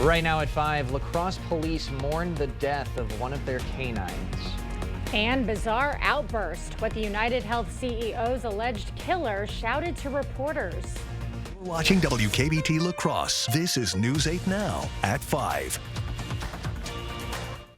Right now at 5, La Crosse police mourned the death of one of their canines. And bizarre outburst. What the United Health CEO's alleged killer shouted to reporters. We're watching WKBT La Crosse. This is News 8 Now at 5.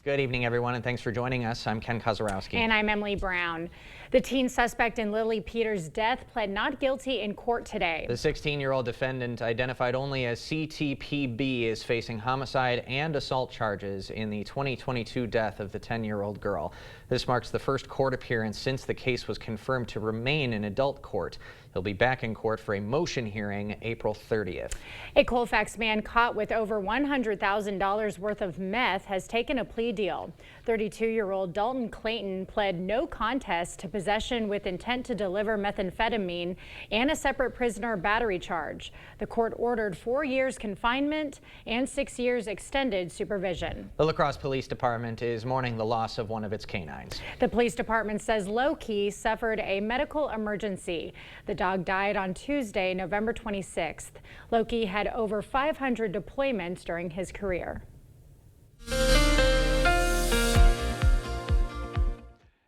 Good evening, everyone, and thanks for joining us. I'm Ken Kozarowski. And I'm Emily Brown. The teen suspect in Lily Peters' death pled not guilty in court today. The 16-year-old defendant, identified only as CTPB, is facing homicide and assault charges in the 2022 death of the 10-year-old girl. This marks the first court appearance since the case was confirmed to remain in adult court. He'll be back in court for a motion hearing April 30th. A Colfax man caught with over $100,000 worth of meth has taken a plea deal. 32-year-old Dalton Clayton pled no contest to possession with intent to deliver methamphetamine and a separate prisoner battery charge. The court ordered 4 years confinement and 6 years extended supervision. The La Crosse Police Department is mourning the loss of one of its canines. The police department says Loki suffered a medical emergency. The dog died on Tuesday, November 26th. Loki had over 500 deployments during his career.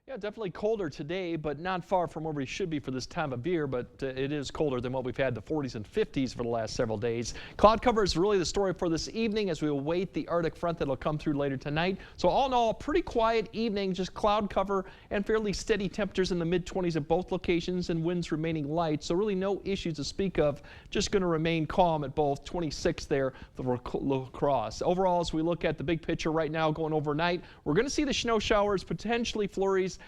Yeah, definitely colder today, but not far from where we should be for this time of year, but it is colder than what we've had, the 40s and 50s for the last several days. Cloud cover is really the story for this evening as we await the Arctic front that'll come through later tonight. So all in all, pretty quiet evening, just cloud cover and fairly steady temperatures in the mid-20s at both locations and winds remaining light. So really no issues to speak of, just going to remain calm at both 26 there, the La Crosse. Overall, as we look at the big picture right now going overnight, we're going to see the snow showers, potentially flurries,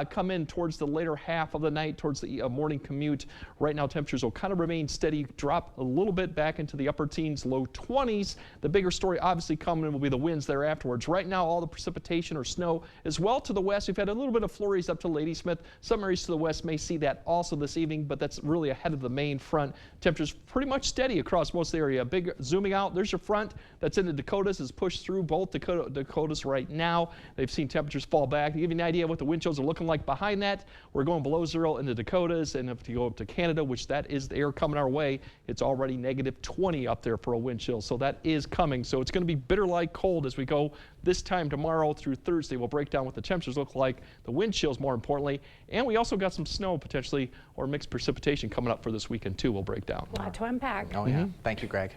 come in towards the later half of the night, towards the morning commute. Right now, temperatures will kind of remain steady, drop a little bit back into the upper teens, low 20s. The bigger story obviously coming will be the winds there afterwards. Right now, all the precipitation or snow is well to the west. We've had a little bit of flurries up to Ladysmith. Some areas to the west may see that also this evening, but that's really ahead of the main front. Temperatures pretty much steady across most of the area. Big zooming out, there's your front that's in the Dakotas, is pushed through both Dakotas right now. They've seen temperatures fall back. To give you an idea what the wind chills are looking like behind that, we're going below zero in the Dakotas, and if you go up to Canada, which that is the air coming our way, it's already negative 20 up there for a wind chill. So that is coming. So it's going to be bitter like cold as we go this time tomorrow through Thursday. We'll break down what the temperatures look like, the wind chills more importantly, and we also got some snow potentially or mixed precipitation coming up for this weekend too. We'll break down. A lot to unpack. Oh yeah. Thank you, Greg.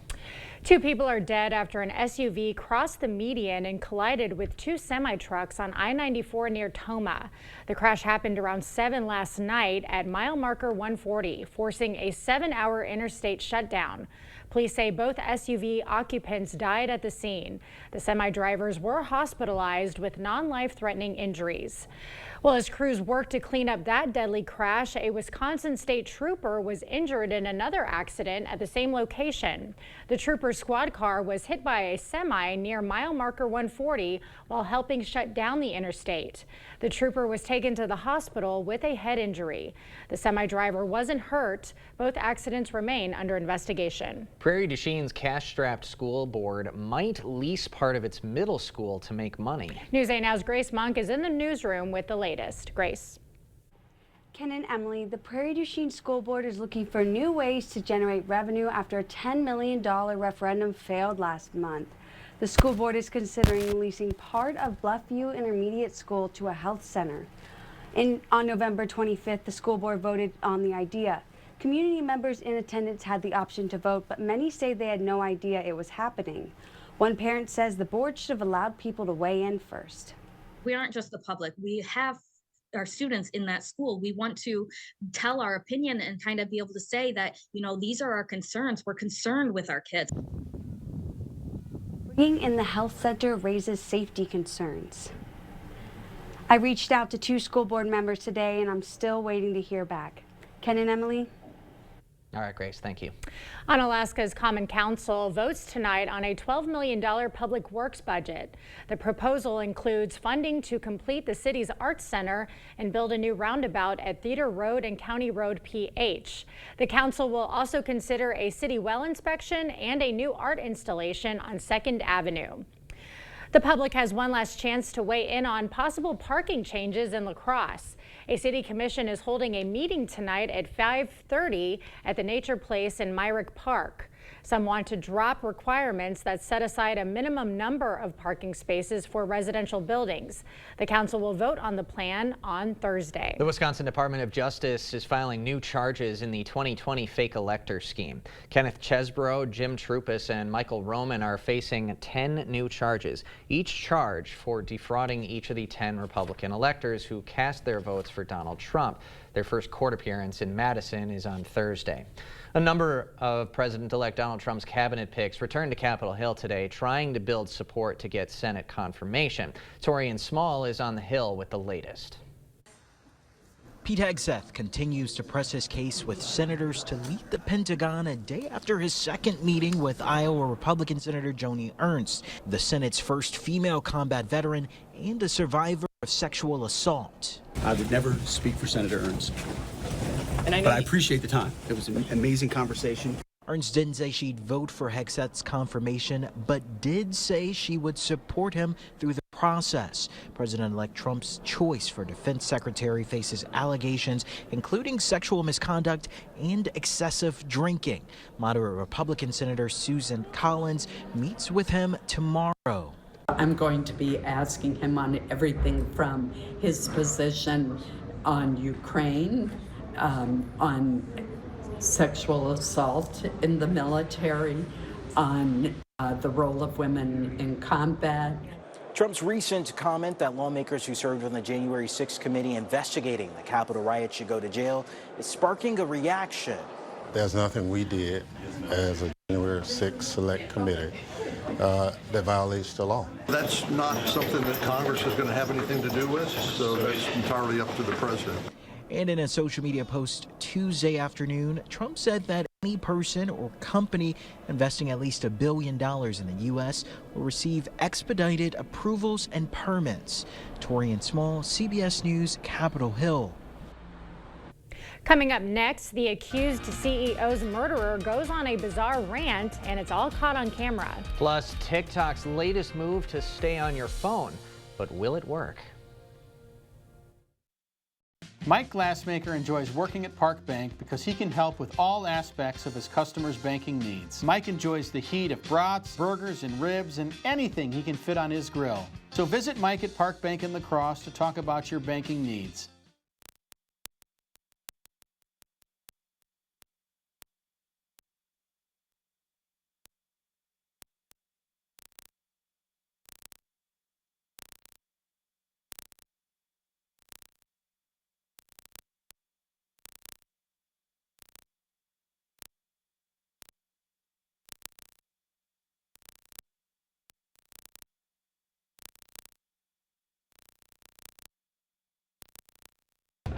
2 people are dead after an SUV crossed the median and collided with 2 semi-trucks on I-94 near Tomah. The crash happened around 7 last night at mile marker 140, forcing a 7-hour interstate shutdown. Police say both SUV occupants died at the scene. The semi-drivers were hospitalized with non-life-threatening injuries. Well, as crews worked to clean up that deadly crash, a Wisconsin state trooper was injured in another accident at the same location. The trooper's squad car was hit by a semi near mile marker 140 while helping shut down the interstate. The trooper was taken to the hospital with a head injury. The semi-driver wasn't hurt. Both accidents remain under investigation. Prairie du Chine's cash-strapped school board might lease part of its middle school to make money. News 8 Now's Grace Monk is in the newsroom with the latest. Grace. Ken and Emily, the Prairie du Chien School Board is looking for new ways to generate revenue after a $10 million referendum failed last month. The school board is considering leasing part of Bluffview Intermediate School to a health center. On November 25th, the school board voted on the idea. Community members in attendance had the option to vote, but many say they had no idea it was happening. One parent says the board should have allowed people to weigh in first. We aren't just the public. We have our students in that school. We want to tell our opinion and kind of be able to say that, these are our concerns. We're concerned with our kids. Bringing in the health center raises safety concerns. I reached out to 2 school board members today, and I'm still waiting to hear back. Ken and Emily? All right, Grace, thank you. On Alaska's Common Council votes tonight on a $12 million public works budget. The proposal includes funding to complete the city's arts center and build a new roundabout at Theater Road and County Road PH. The council will also consider a city well inspection and a new art installation on 2nd Avenue. The public has one last chance to weigh in on possible parking changes in La Crosse. A city commission is holding a meeting tonight at 5:30 at the Nature Place in Myrick Park. Some want to drop requirements that set aside a minimum number of parking spaces for residential buildings. The council will vote on the plan on Thursday. The Wisconsin Department of Justice is filing new charges in the 2020 fake elector scheme. Kenneth Chesbrough, Jim Trupus, and Michael Roman are facing 10 new charges, each charge for defrauding each of the 10 Republican electors who cast their votes for Donald Trump. Their first court appearance in Madison is on Thursday. A number of President-elect Donald Trump's cabinet picks returned to Capitol Hill today, trying to build support to get Senate confirmation. Torian Small is on the Hill with the latest. Pete Hegseth continues to press his case with senators to leave the Pentagon a day after his second meeting with Iowa Republican Senator Joni Ernst, the Senate's first female combat veteran and a survivor of sexual assault. I would never speak for Senator Ernst, but I appreciate the time. It was an amazing conversation. Ernst didn't say she'd vote for Hegseth's confirmation, but did say she would support him through the process. President-elect Trump's choice for defense secretary faces allegations including sexual misconduct and excessive drinking. Moderate Republican Senator Susan Collins meets with him tomorrow. I'm going to be asking him on everything from his position on Ukraine, on sexual assault in the military, on the role of women in combat. Trump's recent comment that lawmakers who served on the January 6th committee investigating the Capitol riot should go to jail is sparking a reaction. There's nothing we did as a January 6th select committee that violates the law. That's not something that Congress is going to have anything to do with, so that's entirely up to the president. And in a social media post Tuesday afternoon, Trump said that any person or company investing at least $1 billion in the U.S. will receive expedited approvals and permits. Torian Small, CBS News, Capitol Hill. Coming up next, the accused CEO's murderer goes on a bizarre rant, and it's all caught on camera. Plus, TikTok's latest move to stay on your phone. But will it work? Mike Glassmaker enjoys working at Park Bank because he can help with all aspects of his customers' banking needs. Mike enjoys the heat of brats, burgers, and ribs, and anything he can fit on his grill. So visit Mike at Park Bank in La Crosse to talk about your banking needs.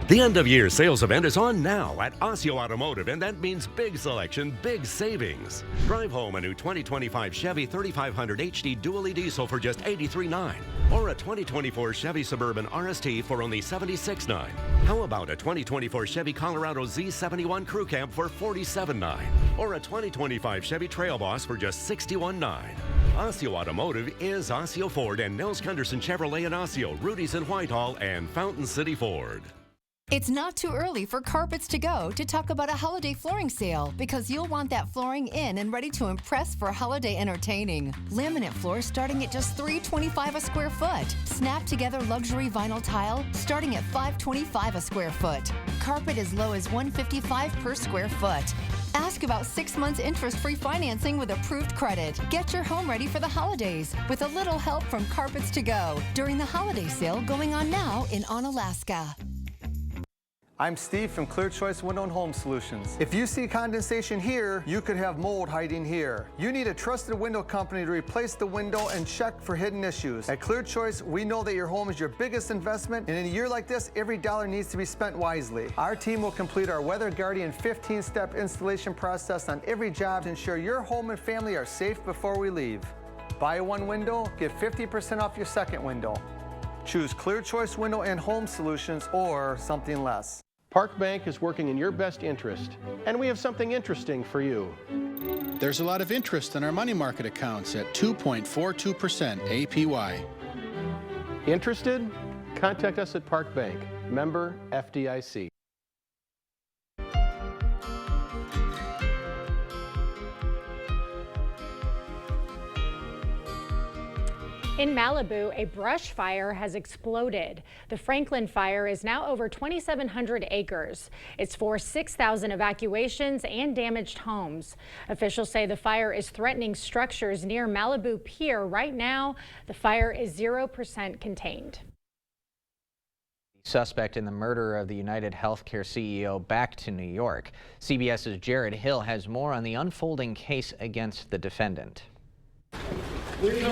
The end-of-year sales event is on now at Osseo Automotive, and that means big selection, big savings. Drive home a new 2025 Chevy 3500 HD Dually Diesel for just $83,900, or a 2024 Chevy Suburban RST for only $76,900. How about a 2024 Chevy Colorado Z71 Crew Cab for $47,900, or a 2025 Chevy Trail Boss for just $61,900. Osseo Automotive is Osseo Ford and Nels Gunderson Chevrolet in Osseo, Rudy's in Whitehall, and Fountain City Ford. It's not too early for Carpets to Go to talk about a holiday flooring sale, because you'll want that flooring in and ready to impress for holiday entertaining. Laminate floors starting at just $325 a square foot. Snap together luxury vinyl tile starting at $525 a square foot. Carpet as low as $155 per square foot. Ask about 6 months interest-free financing with approved credit. Get your home ready for the holidays with a little help from Carpets to Go during the holiday sale going on now in Onalaska. I'm Steve from Clear Choice Window and Home Solutions. If you see condensation here, you could have mold hiding here. You need a trusted window company to replace the window and check for hidden issues. At Clear Choice, we know that your home is your biggest investment, and in a year like this, every dollar needs to be spent wisely. Our team will complete our Weather Guardian 15-step installation process on every job to ensure your home and family are safe before we leave. Buy one window, get 50% off your second window. Choose Clear Choice Window and Home Solutions or something less. Park Bank is working in your best interest, and we have something interesting for you. There's a lot of interest in our money market accounts at 2.42% APY. Interested? Contact us at Park Bank, member FDIC. In Malibu, a brush fire has exploded. The Franklin fire is now over 2,700 acres. It's forced 6,000 evacuations and damaged homes. Officials say the fire is threatening structures near Malibu Pier. Right now, the fire is 0% contained. Suspect in the murder of the United Healthcare CEO back to New York. CBS's Jared Hill has more on the unfolding case against the defendant. Clearly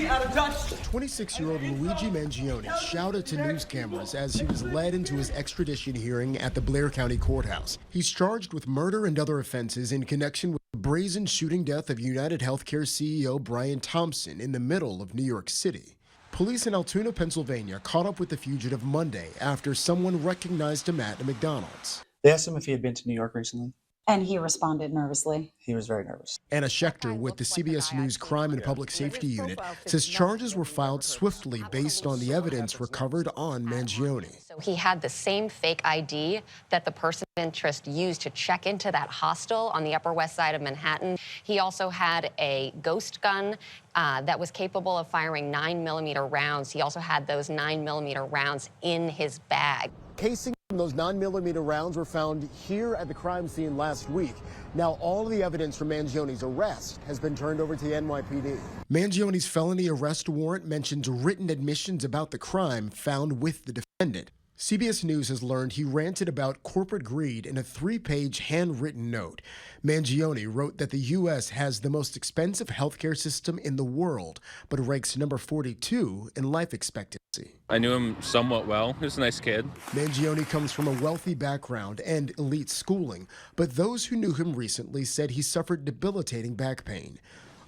out of touch. 26-year-old Luigi Mangione shouted to news cameras as he was led into his extradition hearing at the Blair County Courthouse. He's charged with murder and other offenses in connection with the brazen shooting death of United Healthcare CEO Brian Thompson in the middle of New York City. Police in Altoona, Pennsylvania caught up with the fugitive Monday after someone recognized him at a McDonald's. They asked him if he had been to New York recently. And he responded nervously. He was very nervous. Anna Schechter with the CBS News Crime and Public Safety Unit says charges were filed swiftly based on the evidence recovered on Mangione. So he had the same fake ID that the person of interest used to check into that hostel on the Upper West Side of Manhattan. He also had a ghost gun that was capable of firing 9mm rounds. He also had those 9mm rounds in his bag. Casing from those 9mm rounds were found here at the crime scene last week. Now all of the evidence from Mangione's arrest has been turned over to the NYPD. Mangione's felony arrest warrant mentions written admissions about the crime found with the defendant. CBS News has learned he ranted about corporate greed in a 3-page handwritten note. Mangione wrote that the U.S. has the most expensive healthcare system in the world, but ranks number 42 in life expectancy. I knew him somewhat well. He was a nice kid. Mangione comes from a wealthy background and elite schooling, but those who knew him recently said he suffered debilitating back pain.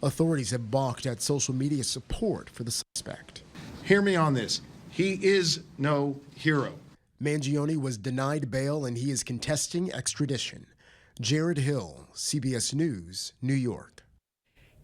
Authorities have balked at social media support for the suspect. Hear me on this. He is no hero. Mangione was denied bail and he is contesting extradition. Jared Hill, CBS News, New York.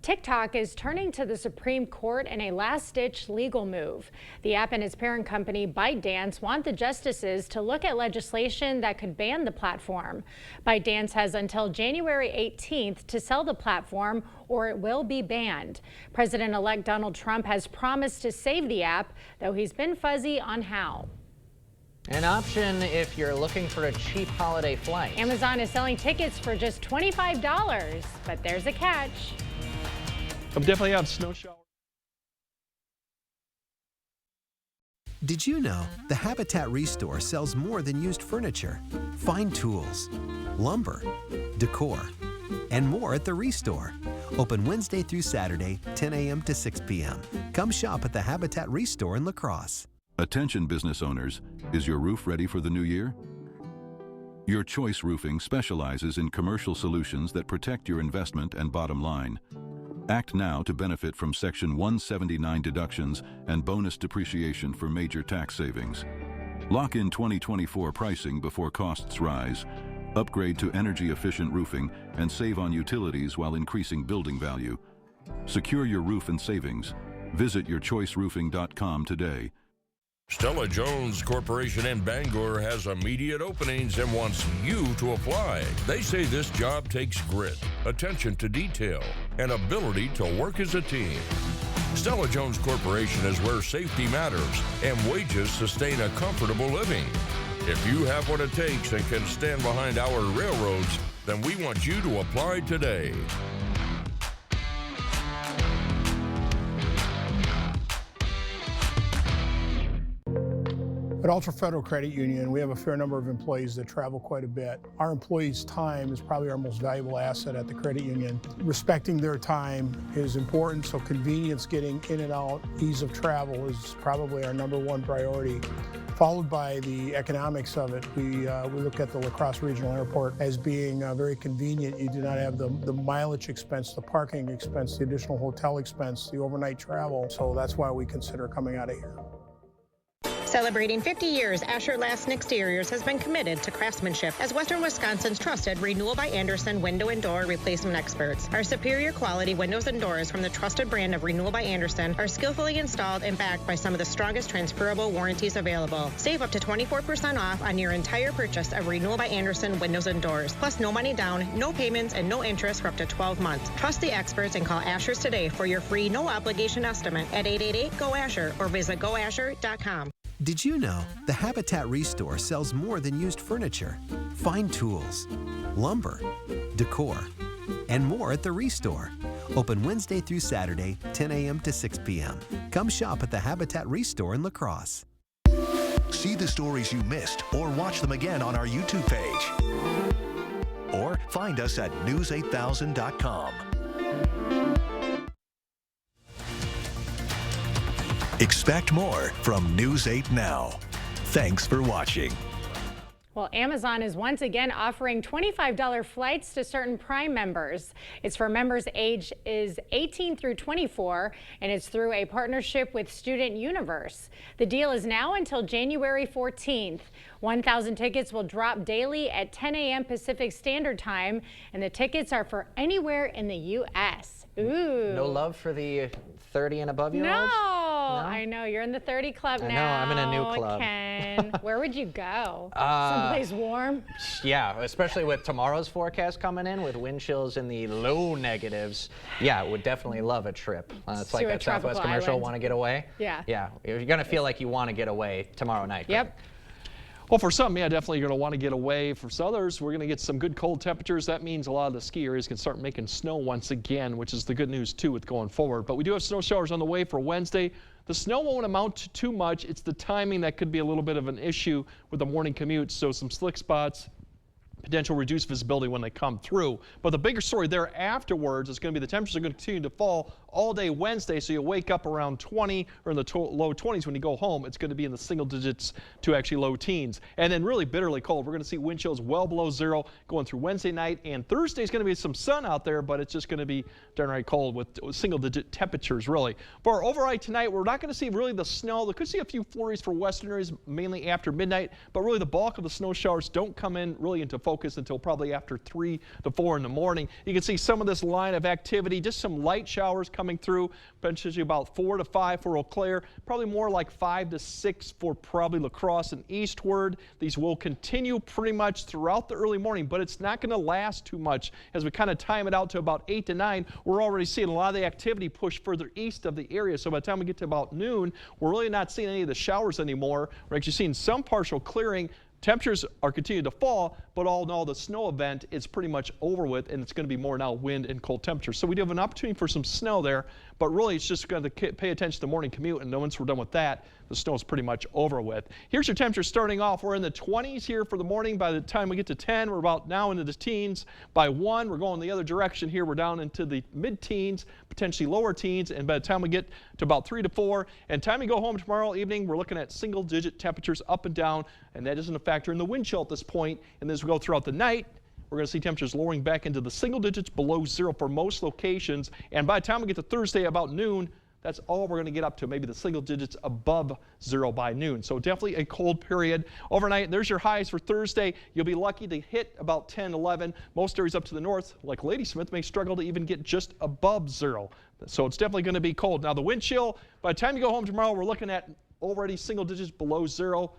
TikTok is turning to the Supreme Court in a last-ditch legal move. The app and its parent company ByteDance want the justices to look at legislation that could ban the platform. ByteDance has until January 18th to sell the platform or it will be banned. President-elect Donald Trump has promised to save the app, though he's been fuzzy on how. An option if you're looking for a cheap holiday flight. Amazon is selling tickets for just $25, but there's a catch. I'm definitely have snow shower. Did you know the Habitat Restore sells more than used furniture, fine tools, lumber, decor, and more at the Restore. Open Wednesday through Saturday, 10 a.m. to 6 p.m. Come shop at the Habitat Restore in La Crosse. Attention business owners, is your roof ready for the new year? Your Choice Roofing specializes in commercial solutions that protect your investment and bottom line. Act now to benefit from Section 179 deductions and bonus depreciation for major tax savings. Lock in 2024 pricing before costs rise. Upgrade to energy-efficient roofing and save on utilities while increasing building value. Secure your roof and savings. Visit yourchoiceroofing.com today. Stella-Jones Corporation in Bangor has immediate openings and wants you to apply. They say this job takes grit, attention to detail, and ability to work as a team. Stella-Jones Corporation is where safety matters and wages sustain a comfortable living. If you have what it takes and can stand behind our railroads, then we want you to apply today. At Ultra Federal Credit Union, we have a fair number of employees that travel quite a bit. Our employees' time is probably our most valuable asset at the credit union. Respecting their time is important, so convenience, getting in and out, ease of travel is probably our #1 priority, followed by the economics of it. We look at the La Crosse Regional Airport as being very convenient. You do not have the mileage expense, the parking expense, the additional hotel expense, the overnight travel, so that's why we consider coming out of here. Celebrating 50 years, Asher Lassen Exteriors has been committed to craftsmanship as Western Wisconsin's trusted Renewal by Andersen window and door replacement experts. Our superior quality windows and doors from the trusted brand of Renewal by Andersen are skillfully installed and backed by some of the strongest transferable warranties available. Save up to 24% off on your entire purchase of Renewal by Andersen windows and doors. Plus no money down, no payments, and no interest for up to 12 months. Trust the experts and call Asher's today for your free no obligation estimate at 888-GO-ASHER or visit goasher.com. Did you know the Habitat Restore sells more than used furniture, fine tools, lumber, decor, and more at the Restore? Open Wednesday through Saturday, 10 a.m. to 6 p.m. Come shop at the Habitat Restore in La Crosse. See the stories you missed or watch them again on our YouTube page. Or find us at news8000.com. Expect more from News 8 Now. Thanks for watching. Well, Amazon is once again offering $25 flights to certain Prime members. It's for members age is 18 through 24, and it's through a partnership with Student Universe. The deal is now until January 14th. 1,000 tickets will drop daily at 10 a.m. Pacific Standard Time, and the tickets are for anywhere in the U.S. Ooh. No love for the 30 and above year olds? No, I know. You're in the 30 club now. I know, I'm in a new club. Ken. Where would you go? Someplace warm? Yeah, especially with tomorrow's forecast coming in with wind chills in the low negatives. Yeah, would definitely love a trip. It's like that Southwest commercial, want to get away? Yeah. Yeah, you're going to feel like you want to get away tomorrow night. Yep. Well, for some, yeah, definitely you're going to want to get away. For others, we're going to get some good cold temperatures. That means a lot of the ski areas can start making snow once again, which is the good news, too, with going forward. But we do have snow showers on the way for Wednesday. The snow won't amount to too much. It's the timing that could be a little bit of an issue with the morning commute. So some slick spots, potential reduced visibility when they come through. But the bigger story there afterwards is going to be the temperatures are going to continue to fall all day Wednesday, so you'll wake up around 20 or in the low 20s when you go home. It's going to be in the single digits to actually low teens. And then really bitterly cold. We're going to see wind chills well below zero going through Wednesday night, and Thursday is going to be some sun out there, but it's just going to be downright cold with single digit temperatures really. For our overnight tonight, we're not going to see really the snow. We could see a few flurries for western areas mainly after midnight, but really the bulk of the snow showers don't come in really into focus until probably after 3 to 4 in the morning. You can see some of this line of activity, just some light showers coming through, potentially about 4 to 5 for Eau Claire, probably more like 5 to 6 for probably La Crosse and eastward. These will continue pretty much throughout the early morning, but it's not going to last too much. As we kind of time it out to about 8 to 9, we're already seeing a lot of the activity push further east of the area. So by the time we get to about noon, we're really not seeing any of the showers anymore. We're actually seeing some partial clearing. Temperatures are continuing to fall, but all in all, the snow event is pretty much over with, and it's going to be more now wind and cold temperatures. So we do have an opportunity for some snow there, but really it's just going to pay attention to the morning commute, and once we're done with that, the snow is pretty much over with. Here's your temperature starting off. We're in the 20s here for the morning. By the time we get to 10, we're about now into the teens. By 1, we're going the other direction here. We're down into the mid-teens, potentially lower teens, and by the time we get to about 3 to 4, and time we go home tomorrow evening, we're looking at single-digit temperatures up and down, and that isn't a factor in the wind chill at this point. And as we go throughout the night, we're going to see temperatures lowering back into the single digits below zero for most locations. And by the time we get to Thursday about noon, that's all we're going to get up to, maybe the single digits above zero by noon. So definitely a cold period. Overnight, there's your highs for Thursday. You'll be lucky to hit about 10, 11. Most areas up to the north, like Ladysmith, may struggle to even get just above zero. So it's definitely going to be cold. Now the wind chill, by the time you go home tomorrow, we're looking at already single digits below zero.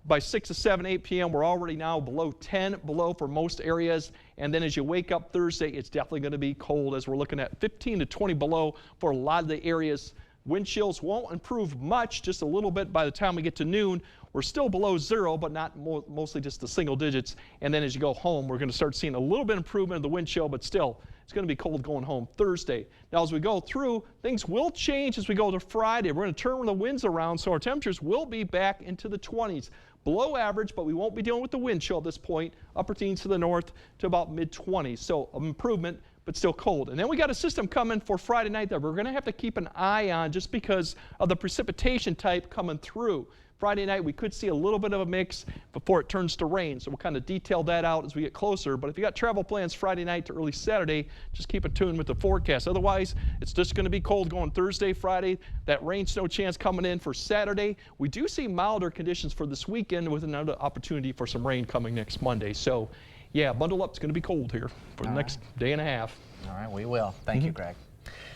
By 6 to 7, 8 p.m., we're already now below 10 below for most areas. And then as you wake up Thursday, it's definitely going to be cold as we're looking at 15 to 20 below for a lot of the areas. Wind chills won't improve much, just a little bit by the time we get to noon. We're still below zero, but not mostly just the single digits. And then as you go home, we're going to start seeing a little bit improvement in the wind chill, but still, it's going to be cold going home Thursday. Now, as we go through, things will change as we go to Friday. We're going to turn the winds around, so our temperatures will be back into the 20s. Below average, but we won't be dealing with the wind chill at this point. Upper teens to the north to about mid-20s. So improvement, but still cold. And then we got a system coming for Friday night that we're going to have to keep an eye on just because of the precipitation type coming through. Friday night, we could see a little bit of a mix before it turns to rain, so we'll kind of detail that out as we get closer. But if you got travel plans Friday night to early Saturday, just keep in tune with the forecast. Otherwise, it's just going to be cold going Thursday, Friday. That rain snow chance coming in for Saturday. We do see milder conditions for this weekend with another opportunity for some rain coming next Monday. So, yeah, bundle up. It's going to be cold here for the next day and a half. All right, we will. Thank you, Greg.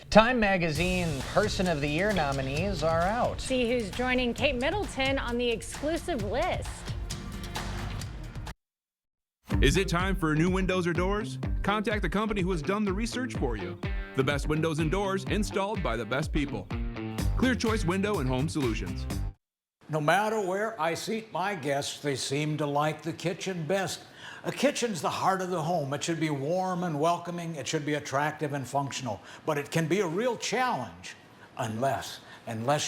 Time Magazine Person of the Year nominees are out. See who's joining Kate Middleton on the exclusive list. Is it time for new windows or doors? Contact the company who has done the research for you. The best windows and doors installed by the best people. Clear Choice Window and Home Solutions. No matter where I seat my guests, they seem to like the kitchen best. A kitchen's the heart of the home. It should be warm and welcoming. It should be attractive and functional. But it can be a real challenge unless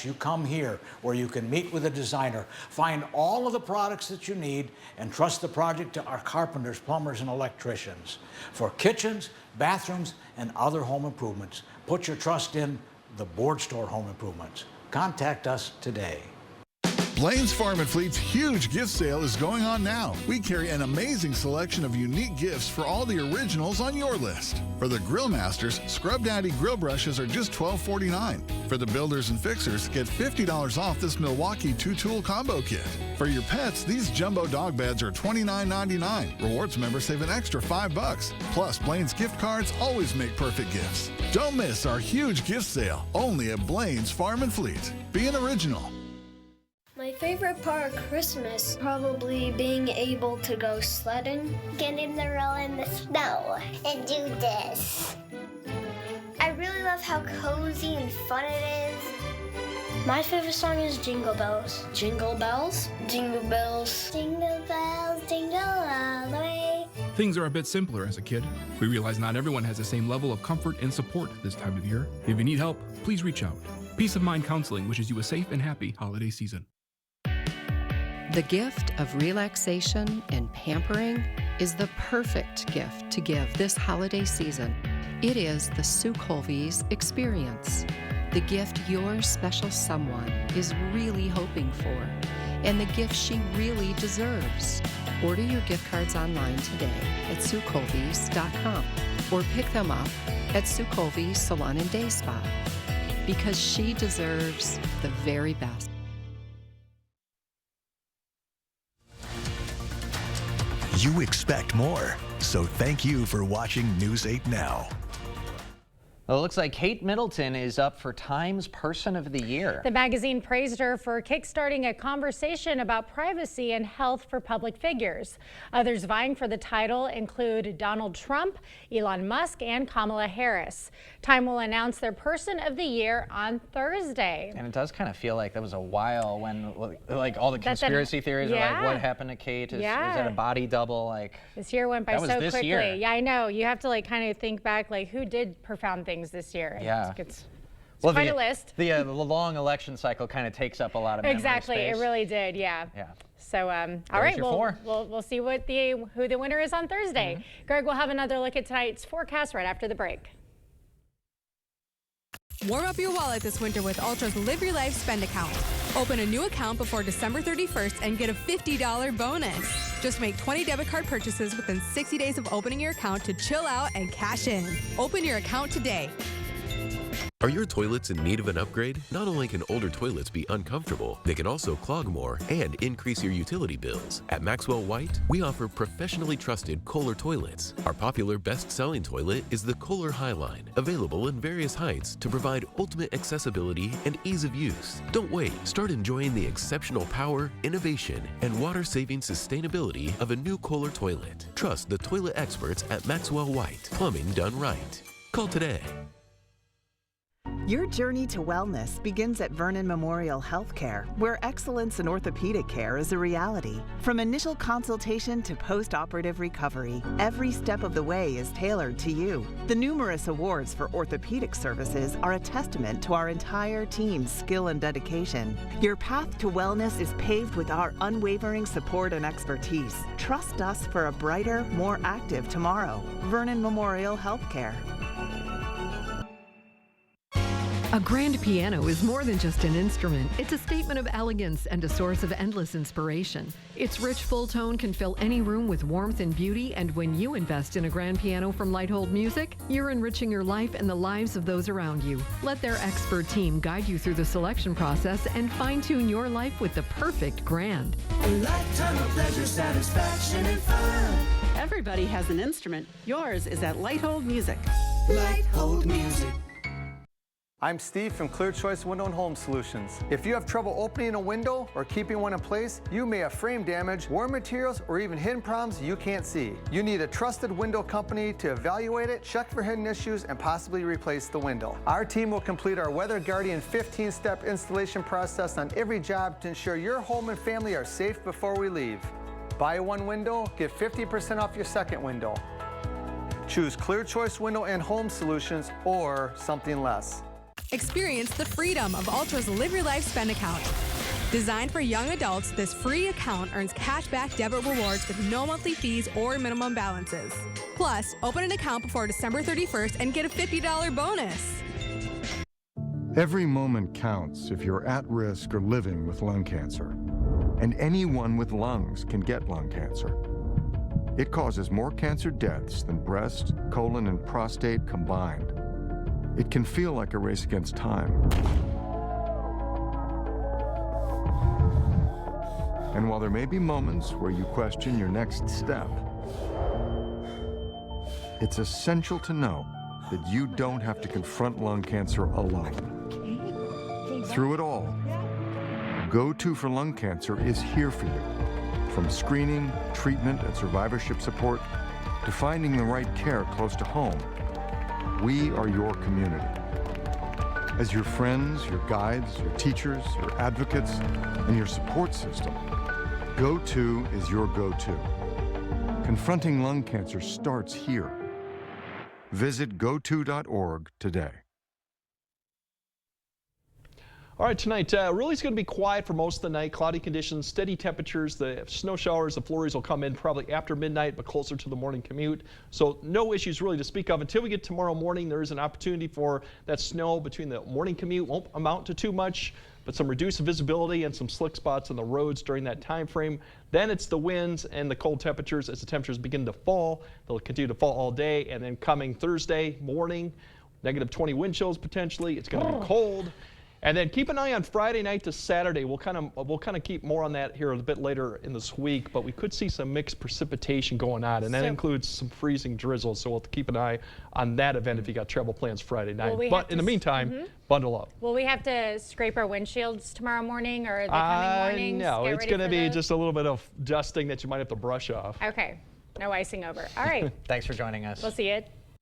you come here where you can meet with a designer, find all of the products that you need, and trust the project to our carpenters, plumbers, and electricians. For kitchens, bathrooms, and other home improvements, put your trust in the Board Store Home Improvements. Contact us today. Blaine's Farm and Fleet's huge gift sale is going on now. We carry an amazing selection of unique gifts for all the originals on your list. For the Grill Masters, Scrub Daddy grill brushes are just $12.49. For the builders and fixers, get $50 off this Milwaukee 2-tool combo kit. For your pets, these jumbo dog beds are $29.99. Rewards members save an extra $5. Plus, Blaine's gift cards always make perfect gifts. Don't miss our huge gift sale, only at Blaine's Farm and Fleet. Be an original. My favorite part of Christmas, probably being able to go sledding. Getting to roll in the snow and do this. I really love how cozy and fun it is. My favorite song is Jingle Bells. Jingle bells, jingle bells, jingle bells, jingle all the way. Things are a bit simpler as a kid. We realize not everyone has the same level of comfort and support this time of year. If you need help, please reach out. Peace of Mind Counseling wishes you a safe and happy holiday season. The gift of relaxation and pampering is the perfect gift to give this holiday season. It is the Sue Colvey's experience, the gift your special someone is really hoping for, and the gift she really deserves. Order your gift cards online today at SueColveys.com or pick them up at Sue Colvey's Salon and Day Spa, because she deserves the very best. You expect more, so thank you for watching News 8 Now. Well, it looks like Kate Middleton is up for Time's Person of the Year. The magazine praised her for kickstarting a conversation about privacy and health for public figures. Others vying for the title include Donald Trump, Elon Musk, and Kamala Harris. Time will announce their Person of the Year on Thursday. And it does kind of feel like that was a while when, like, all the conspiracy theories are like, what happened to Kate? Is that a body double? Like, this year went by so quickly. Year. Yeah, I know. You have to like kind of think back, like who did profound things this year. Yeah. It's quite a list. The long election cycle kind of takes up a lot of memory Exactly, space. it really did. Yeah. Yeah. So, all right, we'll see what who the winner is on Thursday. Greg, we'll have another look at tonight's forecast right after the break. Warm up your wallet this winter with Ultra's Live Your Life Spend account. Open a new account before December 31st and get a $50 bonus. Just make 20 debit card purchases within 60 days of opening your account to chill out and cash in. Open your account today. Are your toilets in need of an upgrade? Not only can older toilets be uncomfortable, they can also clog more and increase your utility bills. At Maxwell White, we offer professionally trusted Kohler toilets. Our popular best-selling toilet is the Kohler Highline, available in various heights to provide ultimate accessibility and ease of use. Don't wait. Start enjoying the exceptional power, innovation, and water-saving sustainability of a new Kohler toilet. Trust the toilet experts at Maxwell White. Plumbing done right. Call today. Your journey to wellness begins at Vernon Memorial Healthcare, where excellence in orthopedic care is a reality. From initial consultation to post-operative recovery, every step of the way is tailored to you. The numerous awards for orthopedic services are a testament to our entire team's skill and dedication. Your path to wellness is paved with our unwavering support and expertise. Trust us for a brighter, more active tomorrow. Vernon Memorial Healthcare. A grand piano is more than just an instrument. It's a statement of elegance and a source of endless inspiration. Its rich full tone can fill any room with warmth and beauty, and when you invest in a grand piano from Lighthold Music, you're enriching your life and the lives of those around you. Let their expert team guide you through the selection process and fine-tune your life with the perfect grand. A lifetime of pleasure, satisfaction, and fun. Everybody has an instrument. Yours is at Lighthold Music. Lighthold Music. I'm Steve from Clear Choice Window and Home Solutions. If you have trouble opening a window or keeping one in place, you may have frame damage, worn materials, or even hidden problems you can't see. You need a trusted window company to evaluate it, check for hidden issues, and possibly replace the window. Our team will complete our Weather Guardian 15-step installation process on every job to ensure your home and family are safe before we leave. Buy one window, get 50% off your second window. Choose Clear Choice Window and Home Solutions or something less. Experience the freedom of Ultra's Live Your Life Spend account. Designed for young adults, this free account earns cashback debit rewards with no monthly fees or minimum balances. Plus, open an account before December 31st and get a $50 bonus. Every moment counts if you're at risk or living with lung cancer. And anyone with lungs can get lung cancer. It causes more cancer deaths than breast, colon, and prostate combined. It can feel like a race against time. And while there may be moments where you question your next step, it's essential to know that you don't have to confront lung cancer alone. Through it all, Go-To for Lung Cancer is here for you. From screening, treatment, and survivorship support to finding the right care close to home, we are your community. As your friends, your guides, your teachers, your advocates, and your support system, Go-To is your go-to. Confronting lung cancer starts here. Visit goto.org today. All right, tonight, really it's going to be quiet for most of the night. Cloudy conditions, steady temperatures. The snow showers, the flurries will come in probably after midnight, but closer to the morning commute. So no issues really to speak of. Until we get tomorrow morning, there is an opportunity for that snow between the morning commute. Won't amount to too much, but some reduced visibility and some slick spots on the roads during that time frame. Then it's the winds and the cold temperatures. As the temperatures begin to fall, they'll continue to fall all day. And then coming Thursday morning, -20 wind chills potentially. It's going to be cold. And then keep an eye on Friday night to Saturday. We'll kind of keep more on that here a bit later in this week, but we could see some mixed precipitation going on, and that includes some freezing drizzle. So we'll keep an eye on that event if you got travel plans Friday night. But in the meantime, bundle up. Will we have to scrape our windshields tomorrow morning or the coming mornings? No, it's going to be just a little bit of dusting that you might have to brush off. Okay, no icing over. All right. Thanks for joining us. We'll see you